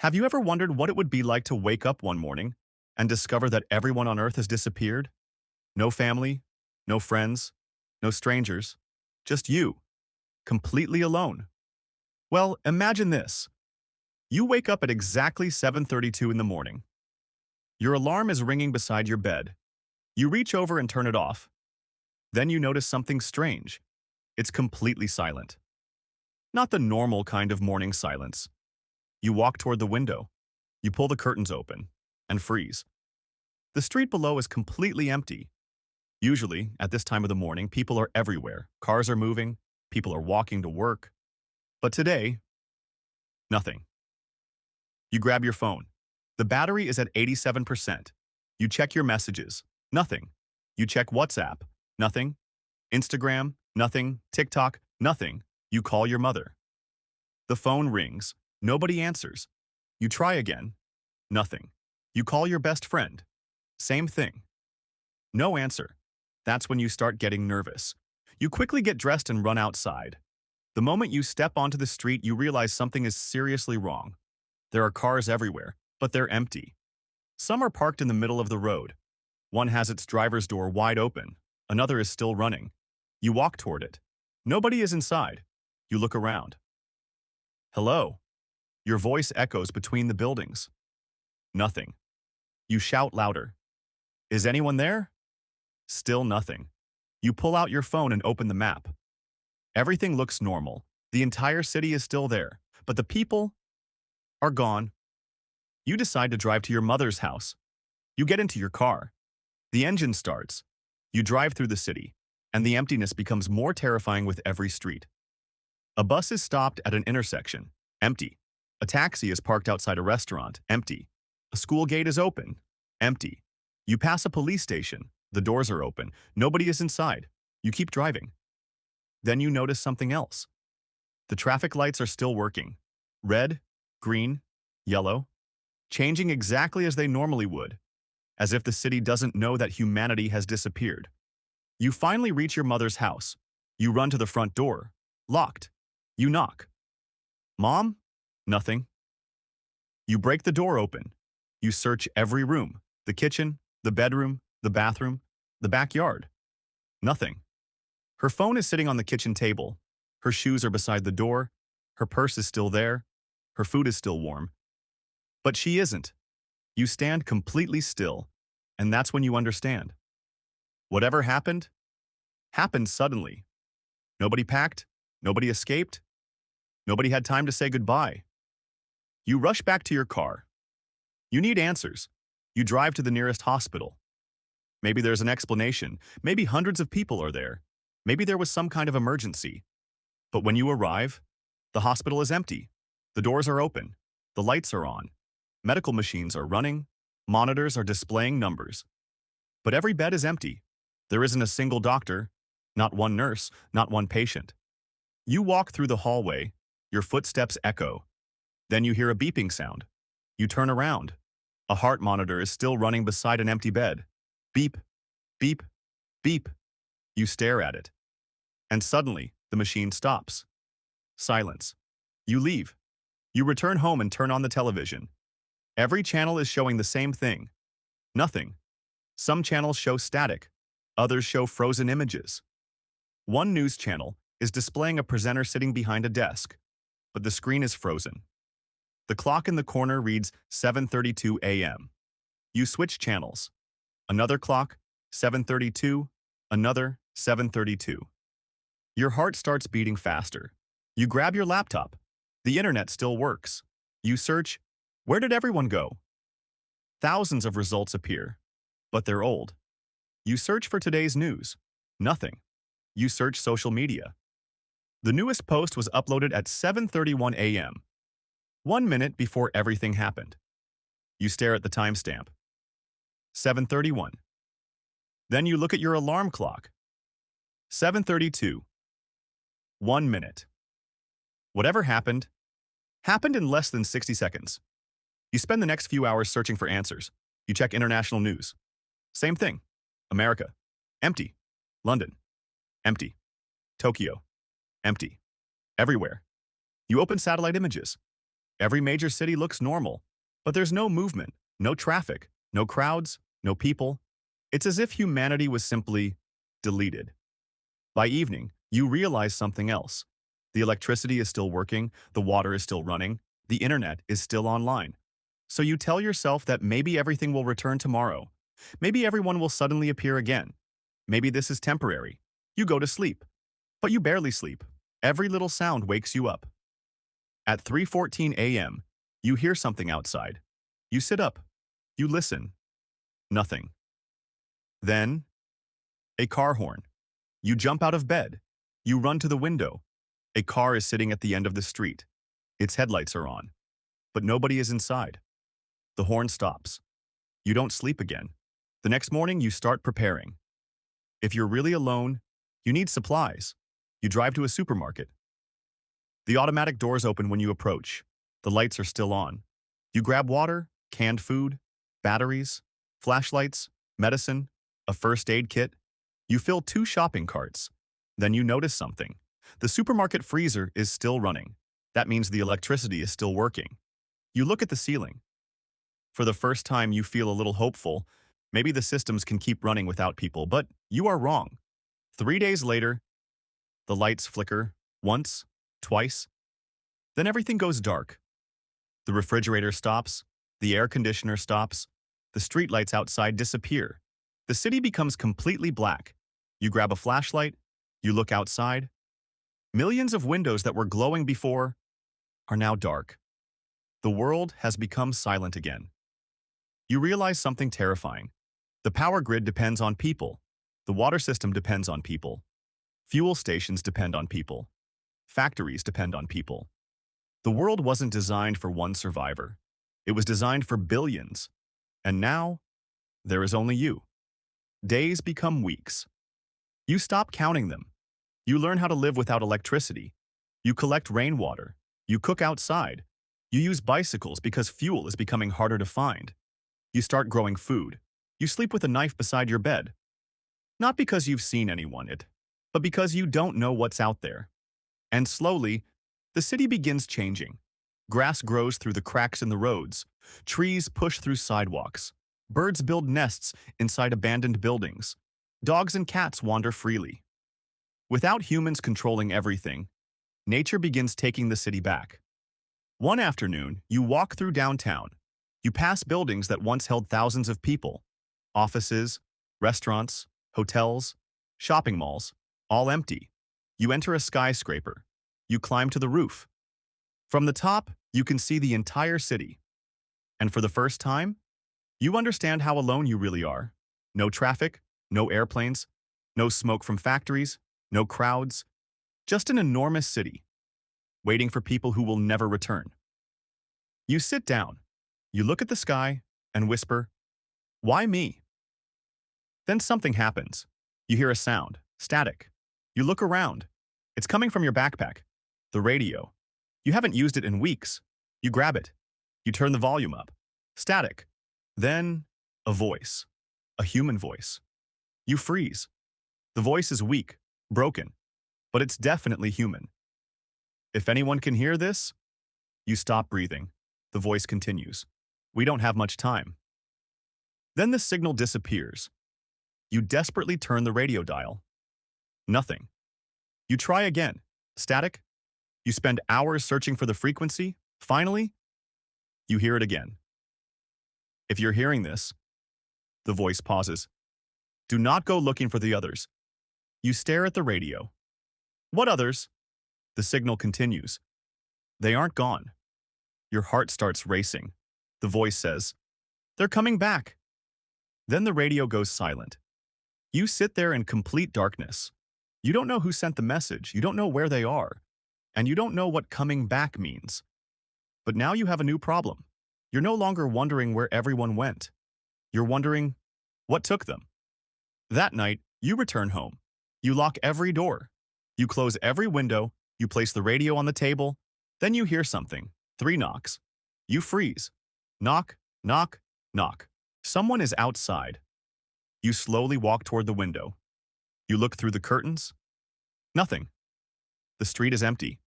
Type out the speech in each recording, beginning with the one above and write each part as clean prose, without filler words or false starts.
Have you ever wondered what it would be like to wake up one morning and discover that everyone on Earth has disappeared? No family, no friends, no strangers, just you, completely alone. Well, imagine this. You wake up at exactly 7:32 in the morning. Your alarm is ringing beside your bed. You reach over and turn it off. Then you notice something strange. It's completely silent. Not the normal kind of morning silence. You walk toward the window. You pull the curtains open and freeze. The street below is completely empty. Usually, at this time of the morning, people are everywhere. Cars are moving, people are walking to work. But today, nothing. You grab your phone. The battery is at 87%. You check your messages. Nothing. You check WhatsApp. Nothing. Instagram. Nothing. TikTok. Nothing. You call your mother. The phone rings. Nobody answers. You try again. Nothing. You call your best friend. Same thing. No answer. That's when you start getting nervous. You quickly get dressed and run outside. The moment you step onto the street, you realize something is seriously wrong. There are cars everywhere, but they're empty. Some are parked in the middle of the road. One has its driver's door wide open. Another is still running. You walk toward it. Nobody is inside. You look around. Hello. Your voice echoes between the buildings. Nothing. You shout louder. Is anyone there? Still nothing. You pull out your phone and open the map. Everything looks normal. The entire city is still there, but the people are gone. You decide to drive to your mother's house. You get into your car. The engine starts. You drive through the city, and the emptiness becomes more terrifying with every street. A bus is stopped at an intersection. Empty. A taxi is parked outside a restaurant. Empty. A school gate is open. Empty. You pass a police station. The doors are open. Nobody is inside. You keep driving. Then you notice something else. The traffic lights are still working. Red, green, yellow, changing exactly as they normally would, as if the city doesn't know that humanity has disappeared. You finally reach your mother's house. You run to the front door. Locked. You knock. Mom? Nothing. You break the door open. You search every room, the kitchen, the bedroom, the bathroom, the backyard. Nothing. Her phone is sitting on the kitchen table. Her shoes are beside the door. Her purse is still there. Her food is still warm. But she isn't. You stand completely still, and that's when you understand. Whatever happened, happened suddenly. Nobody packed. Nobody escaped. Nobody had time to say goodbye. You rush back to your car. You need answers. You drive to the nearest hospital. Maybe there's an explanation. Maybe hundreds of people are there. Maybe there was some kind of emergency. But when you arrive, the hospital is empty. The doors are open. The lights are on. Medical machines are running. Monitors are displaying numbers. But every bed is empty. There isn't a single doctor, not one nurse, not one patient. You walk through the hallway. Your footsteps echo. Then you hear a beeping sound. You turn around. A heart monitor is still running beside an empty bed. Beep, beep, beep. You stare at it. And suddenly, the machine stops. Silence. You leave. You return home and turn on the television. Every channel is showing the same thing. Nothing. Some channels show static. Others show frozen images. One news channel is displaying a presenter sitting behind a desk, but the screen is frozen. The clock in the corner reads 7:32 a.m. You switch channels. Another clock, 7:32, another, 7:32. Your heart starts beating faster. You grab your laptop. The internet still works. You search, where did everyone go? Thousands of results appear, but they're old. You search for today's news. Nothing. You search social media. The newest post was uploaded at 7:31 a.m., 1 minute before everything happened. You stare at the timestamp. 7:31. Then you look at your alarm clock. 7:32. 1 minute. Whatever happened, happened in less than 60 seconds. You spend the next few hours searching for answers. You check international news. Same thing. America. Empty. London. Empty. Tokyo. Empty. Everywhere. You open satellite images. Every major city looks normal, but there's no movement, no traffic, no crowds, no people. It's as if humanity was simply deleted. By evening, you realize something else. The electricity is still working, the water is still running, the internet is still online. So you tell yourself that maybe everything will return tomorrow. Maybe everyone will suddenly appear again. Maybe this is temporary. You go to sleep. But you barely sleep. Every little sound wakes you up. At 3:14 a.m., you hear something outside. You sit up. You listen. Nothing. Then, a car horn. You jump out of bed. You run to the window. A car is sitting at the end of the street. Its headlights are on. But nobody is inside. The horn stops. You don't sleep again. The next morning, you start preparing. If you're really alone, you need supplies. You drive to a supermarket. The automatic doors open when you approach. The lights are still on. You grab water, canned food, batteries, flashlights, medicine, a first aid kit. You fill 2 shopping carts. Then you notice something. The supermarket freezer is still running. That means the electricity is still working. You look at the ceiling. For the first time, you feel a little hopeful. Maybe the systems can keep running without people, but you are wrong. 3 days later, the lights flicker once, twice. Then everything goes dark. The refrigerator stops. The air conditioner stops. The streetlights outside disappear. The city becomes completely black. You grab a flashlight. You look outside. Millions of windows that were glowing before are now dark. The world has become silent again. You realize something terrifying. The power grid depends on people. The water system depends on people. Fuel stations depend on people. Factories depend on people. The world wasn't designed for one survivor. It was designed for billions. And now, there is only you. Days become weeks. You stop counting them. You learn how to live without electricity. You collect rainwater. You cook outside. You use bicycles because fuel is becoming harder to find. You start growing food. You sleep with a knife beside your bed. Not because you've seen anyone but because you don't know what's out there. And slowly, the city begins changing. Grass grows through the cracks in the roads. Trees push through sidewalks. Birds build nests inside abandoned buildings. Dogs and cats wander freely. Without humans controlling everything, nature begins taking the city back. One afternoon, you walk through downtown. You pass buildings that once held thousands of people. Offices, restaurants, hotels, shopping malls, all empty. You enter a skyscraper. You climb to the roof. From the top, you can see the entire city. And for the first time, you understand how alone you really are. No traffic, no airplanes, no smoke from factories, no crowds. Just an enormous city, waiting for people who will never return. You sit down. You look at the sky and whisper, "Why me?" Then something happens. You hear a sound, static. You look around. It's coming from your backpack. The radio. You haven't used it in weeks. You grab it. You turn the volume up. Static. Then, a voice. A human voice. You freeze. The voice is weak, broken, but it's definitely human. "If anyone can hear this," you stop breathing. The voice continues. "We don't have much time." Then the signal disappears. You desperately turn the radio dial. Nothing. You try again. Static. You spend hours searching for the frequency. Finally, you hear it again. "If you're hearing this," the voice pauses, "do not go looking for the others." You stare at the radio. "What others?" The signal continues. "They aren't gone." Your heart starts racing. The voice says, "They're coming back." Then the radio goes silent. You sit there in complete darkness. You don't know who sent the message, you don't know where they are, and you don't know what coming back means. But now you have a new problem. You're no longer wondering where everyone went. You're wondering, what took them? That night, you return home. You lock every door. You close every window. You place the radio on the table. Then you hear something. 3 knocks. You freeze. Knock, knock, knock. Someone is outside. You slowly walk toward the window. You look through the curtains. Nothing. The street is empty.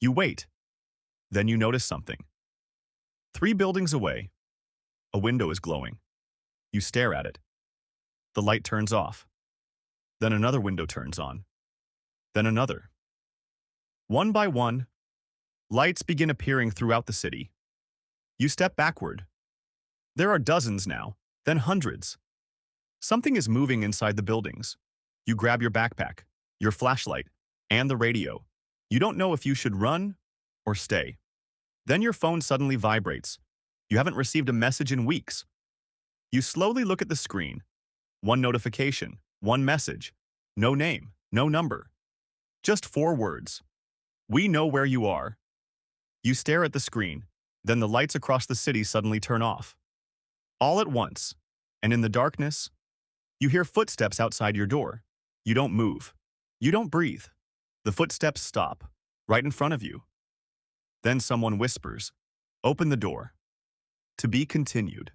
You wait. Then you notice something. 3 buildings away, a window is glowing. You stare at it. The light turns off. Then another window turns on. Then another. One by one, lights begin appearing throughout the city. You step backward. There are dozens now, then hundreds. Something is moving inside the buildings. You grab your backpack, your flashlight, and the radio. You don't know if you should run or stay. Then your phone suddenly vibrates. You haven't received a message in weeks. You slowly look at the screen. One notification, one message. No name, no number. Just 4 words. We know where you are. You stare at the screen. Then the lights across the city suddenly turn off. All at once. And in the darkness, you hear footsteps outside your door. You don't move. You don't breathe. The footsteps stop, right in front of you. Then someone whispers, "Open the door." To be continued.